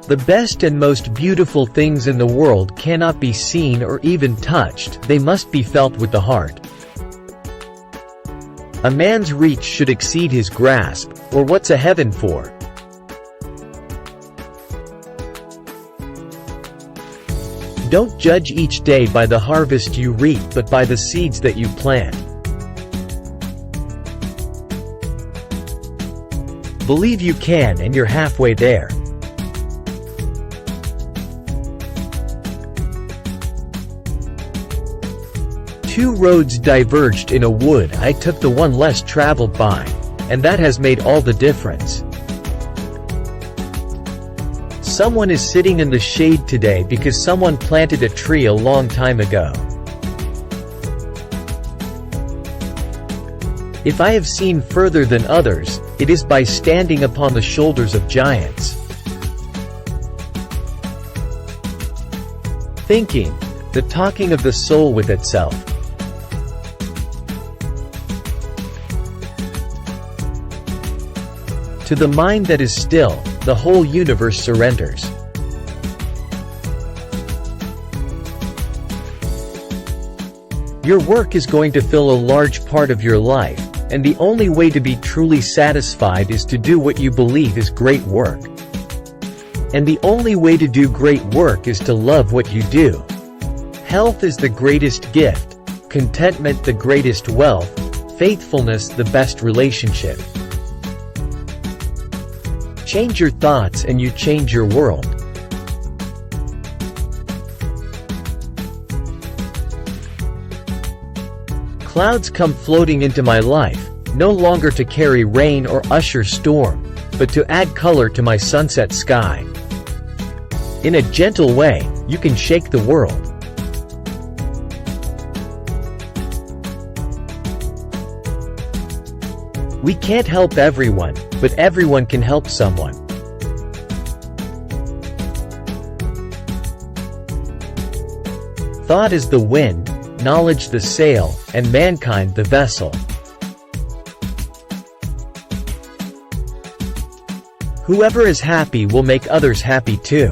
The best and most beautiful things in the world cannot be seen or even touched, they must be felt with the heart. A man's reach should exceed his grasp, or what's a heaven for? Don't judge each day by the harvest you reap but by the seeds that you plant. Believe you can and you're halfway there. Two roads diverged in a wood. I took the one less traveled by, and that has made all the difference. Someone is sitting in the shade today because someone planted a tree a long time ago. If I have seen further than others, it is by standing upon the shoulders of giants. Thinking, the talking of the soul with itself. To the mind that is still, the whole universe surrenders. Your work is going to fill a large part of your life, and the only way to be truly satisfied is to do what you believe is great work. And the only way to do great work is to love what you do. Health is the greatest gift, contentment the greatest wealth, faithfulness the best relationship. Change your thoughts and you change your world. Clouds come floating into my life, no longer to carry rain or usher storm, but to add color to my sunset sky. In a gentle way, you can shake the world. We can't help everyone, but everyone can help someone. Thought is the wind, knowledge the sail, and mankind the vessel. Whoever is happy will make others happy too.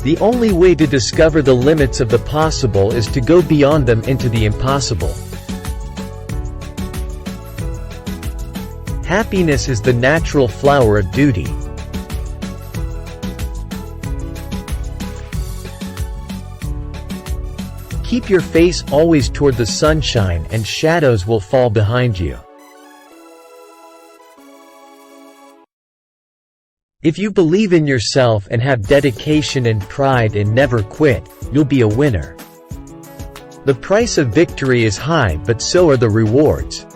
The only way to discover the limits of the possible is to go beyond them into the impossible. Happiness is the natural flower of duty. Keep your face always toward the sunshine and shadows will fall behind you. If you believe in yourself and have dedication and pride and never quit, you'll be a winner. The price of victory is high, but so are the rewards.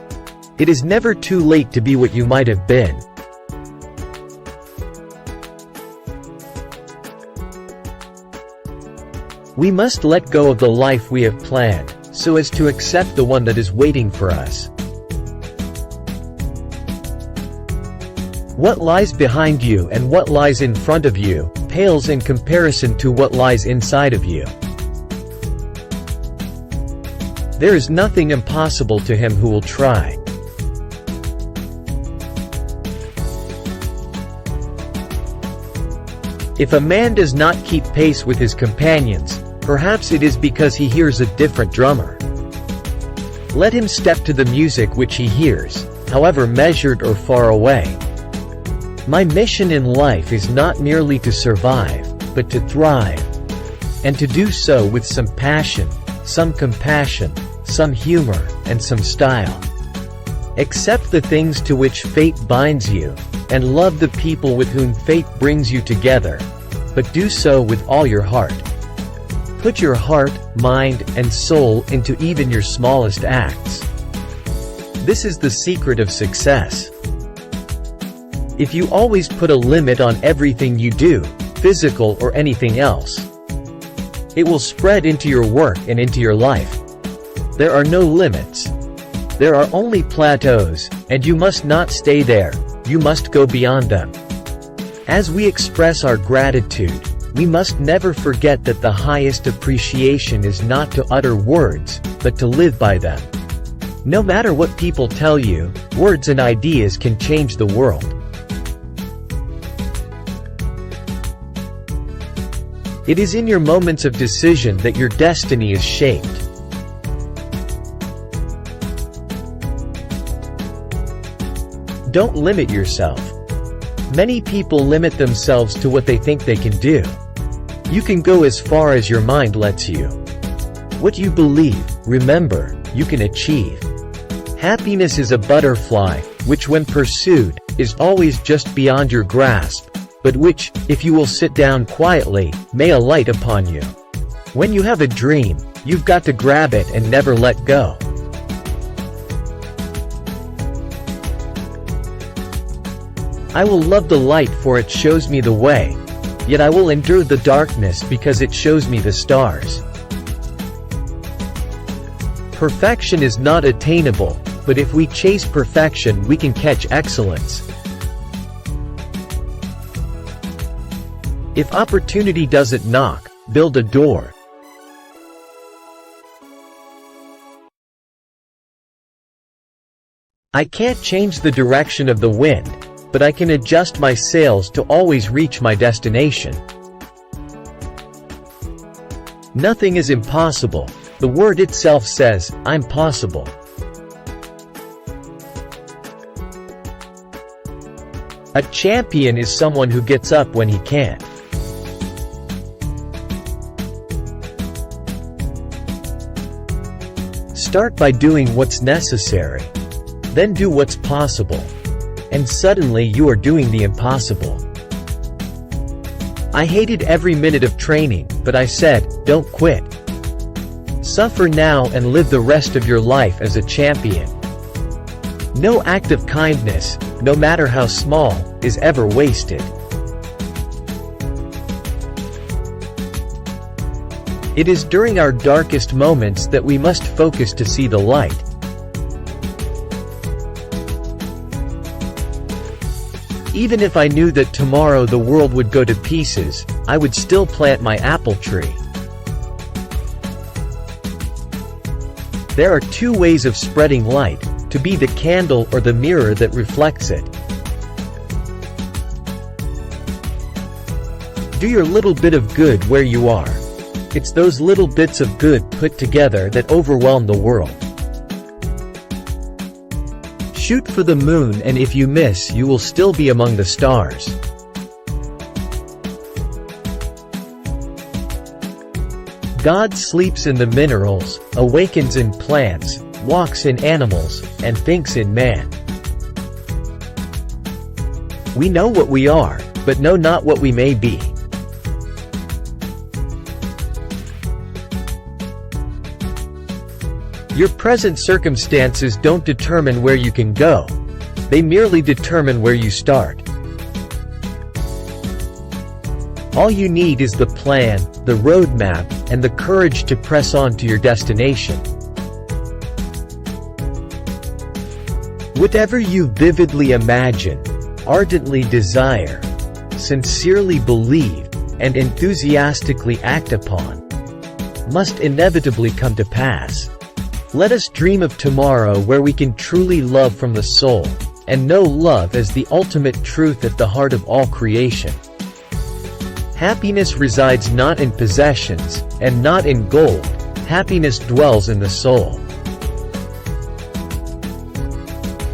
It is never too late to be what you might have been. We must let go of the life we have planned, so as to accept the one that is waiting for us. What lies behind you and what lies in front of you pales in comparison to what lies inside of you. There is nothing impossible to him who will try. If a man does not keep pace with his companions, perhaps it is because he hears a different drummer. Let him step to the music which he hears, however measured or far away. My mission in life is not merely to survive, but to thrive. And to do so with some passion, some compassion, some humor, and some style. Accept the things to which fate binds you, and love the people with whom fate brings you together, but do so with all your heart. Put your heart, mind, and soul into even your smallest acts. This is the secret of success. If you always put a limit on everything you do, physical or anything else, it will spread into your work and into your life. There are no limits. There are only plateaus, and you must not stay there, you must go beyond them. As we express our gratitude, we must never forget that the highest appreciation is not to utter words, but to live by them. No matter what people tell you, words and ideas can change the world. It is in your moments of decision that your destiny is shaped. Don't limit yourself. Many people limit themselves to what they think they can do. You can go as far as your mind lets you. What you believe, remember, you can achieve. Happiness is a butterfly, which when pursued, is always just beyond your grasp, but which, if you will sit down quietly, may alight upon you. When you have a dream, you've got to grab it and never let go. I will love the light for it shows me the way, yet I will endure the darkness because it shows me the stars. Perfection is not attainable, but if we chase perfection we can catch excellence. If opportunity doesn't knock, build a door. I can't change the direction of the wind, but I can adjust my sails to always reach my destination. Nothing is impossible. The word itself says, I'm possible. A champion is someone who gets up when he can't. Start by doing what's necessary. Then do what's possible. And suddenly you are doing the impossible. I hated every minute of training, but I said, don't quit. Suffer now and live the rest of your life as a champion. No act of kindness, no matter how small, is ever wasted. It is during our darkest moments that we must focus to see the light. Even if I knew that tomorrow the world would go to pieces, I would still plant my apple tree. There are two ways of spreading light: to be the candle or the mirror that reflects it. Do your little bit of good where you are. It's those little bits of good put together that overwhelm the world. Shoot for the moon, and if you miss, you will still be among the stars. God sleeps in the minerals, awakens in plants, walks in animals, and thinks in man. We know what we are, but know not what we may be. Your present circumstances don't determine where you can go. They merely determine where you start. All you need is the plan, the roadmap, and the courage to press on to your destination. Whatever you vividly imagine, ardently desire, sincerely believe, and enthusiastically act upon, must inevitably come to pass. Let us dream of tomorrow where we can truly love from the soul, and know love as the ultimate truth at the heart of all creation. Happiness resides not in possessions, and not in gold. Happiness dwells in the soul.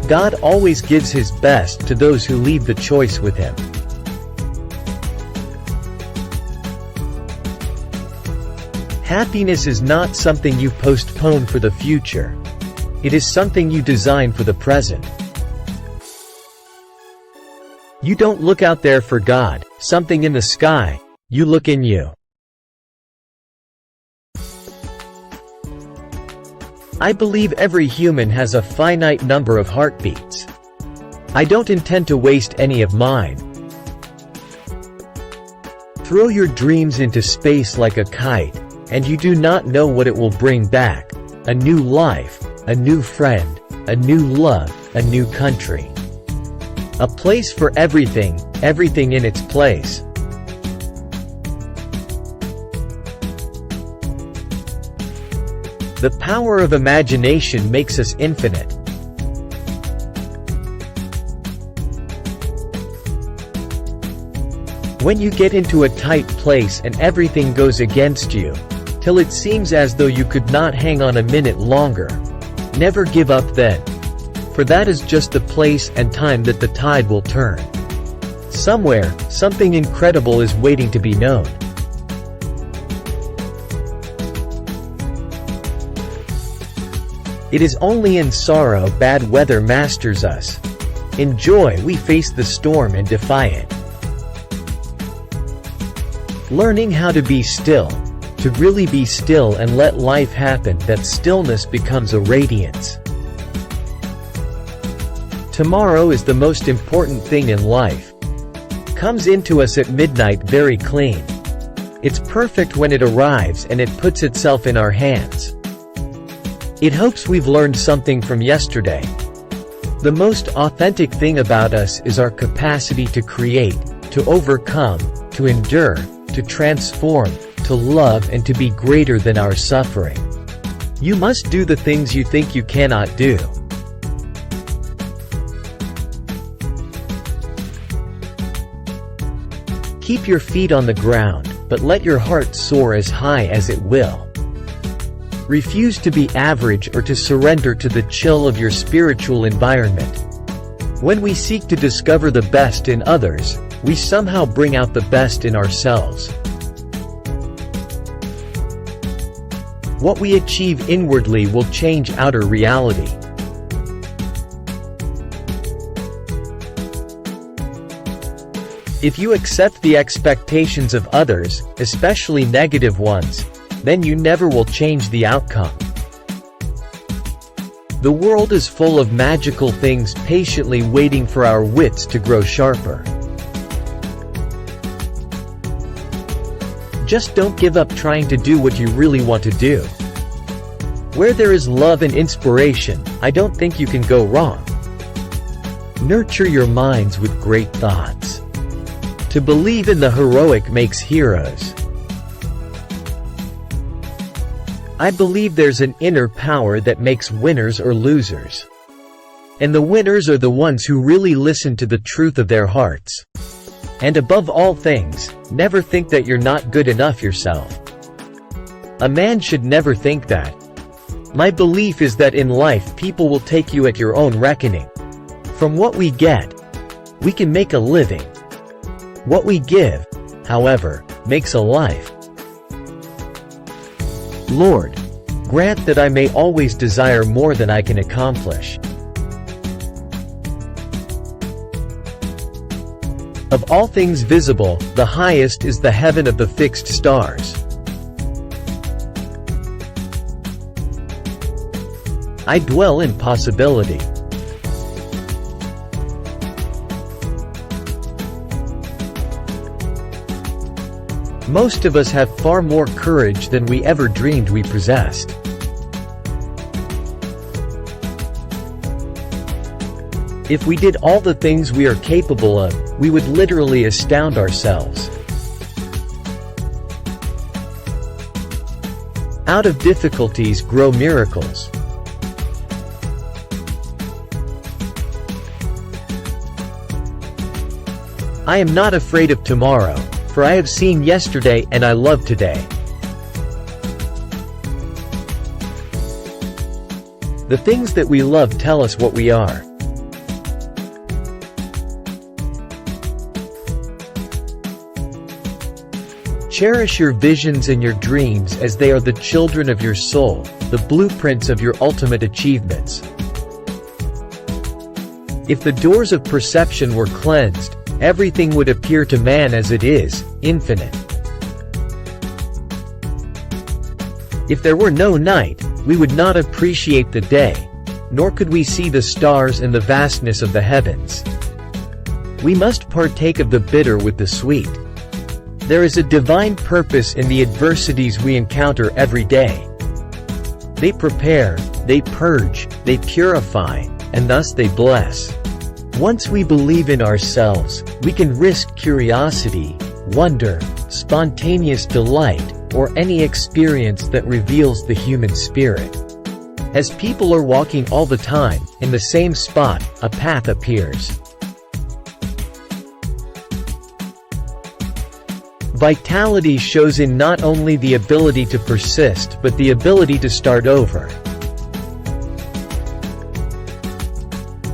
God always gives His best to those who leave the choice with Him. Happiness is not something you postpone for the future. It is something you design for the present. You don't look out there for God, something in the sky. You look in you. I believe every human has a finite number of heartbeats. I don't intend to waste any of mine. Throw your dreams into space like a kite, and you do not know what it will bring back. A new life, a new friend, a new love, a new country. A place for everything, everything in its place. The power of imagination makes us infinite. When you get into a tight place and everything goes against you, till it seems as though you could not hang on a minute longer, never give up then. For that is just the place and time that the tide will turn. Somewhere, something incredible is waiting to be known. It is only in sorrow bad weather masters us. In joy we face the storm and defy it. Learning how to be still, to really be still and let life happen, that stillness becomes a radiance. Tomorrow is the most important thing in life. Comes into us at midnight very clean. It's perfect when it arrives and it puts itself in our hands. It hopes we've learned something from yesterday. The most authentic thing about us is our capacity to create, to overcome, to endure, to transform, to love, and to be greater than our suffering. You must do the things you think you cannot do. Keep your feet on the ground, but let your heart soar as high as it will. Refuse to be average or to surrender to the chill of your spiritual environment. When we seek to discover the best in others, we somehow bring out the best in ourselves. What we achieve inwardly will change outer reality. If you accept the expectations of others, especially negative ones, then you never will change the outcome. The world is full of magical things patiently waiting for our wits to grow sharper. Just don't give up trying to do what you really want to do. Where there is love and inspiration, I don't think you can go wrong. Nurture your minds with great thoughts. To believe in the heroic makes heroes. I believe there's an inner power that makes winners or losers. And the winners are the ones who really listen to the truth of their hearts. And above all things, never think that you're not good enough yourself. A man should never think that. My belief is that in life people will take you at your own reckoning. From what we get, we can make a living. What we give, however, makes a life. Lord, grant that I may always desire more than I can accomplish. Of all things visible, the highest is the heaven of the fixed stars. I dwell in possibility. Most of us have far more courage than we ever dreamed we possessed. If we did all the things we are capable of, we would literally astound ourselves. Out of difficulties grow miracles. I am not afraid of tomorrow, for I have seen yesterday and I love today. The things that we love tell us what we are. Cherish your visions and your dreams as they are the children of your soul, the blueprints of your ultimate achievements. If the doors of perception were cleansed, everything would appear to man as it is, infinite. If there were no night, we would not appreciate the day, nor could we see the stars and the vastness of the heavens. We must partake of the bitter with the sweet. There is a divine purpose in the adversities we encounter every day. They prepare, they purge, they purify, and thus they bless. Once we believe in ourselves, we can risk curiosity, wonder, spontaneous delight, or any experience that reveals the human spirit. As people are walking all the time, in the same spot, a path appears. Vitality shows in not only the ability to persist but the ability to start over.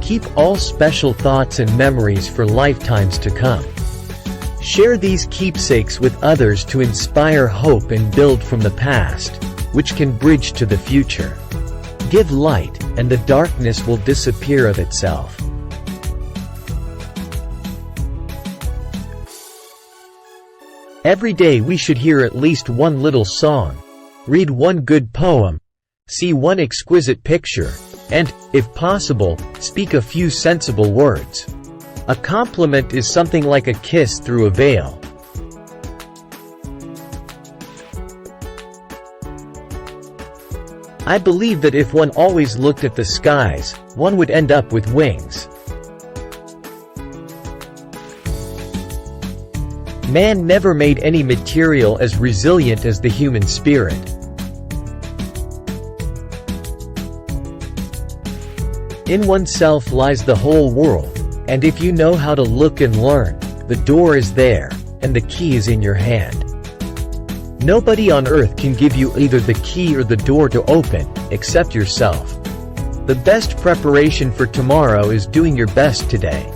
Keep all special thoughts and memories for lifetimes to come. Share these keepsakes with others to inspire hope and build from the past, which can bridge to the future. Give light, and the darkness will disappear of itself. Every day we should hear at least one little song, read one good poem, see one exquisite picture, and, if possible, speak a few sensible words. A compliment is something like a kiss through a veil. I believe that if one always looked at the skies, one would end up with wings. Man never made any material as resilient as the human spirit. In oneself lies the whole world, and if you know how to look and learn, the door is there, and the key is in your hand. Nobody on earth can give you either the key or the door to open, except yourself. The best preparation for tomorrow is doing your best today.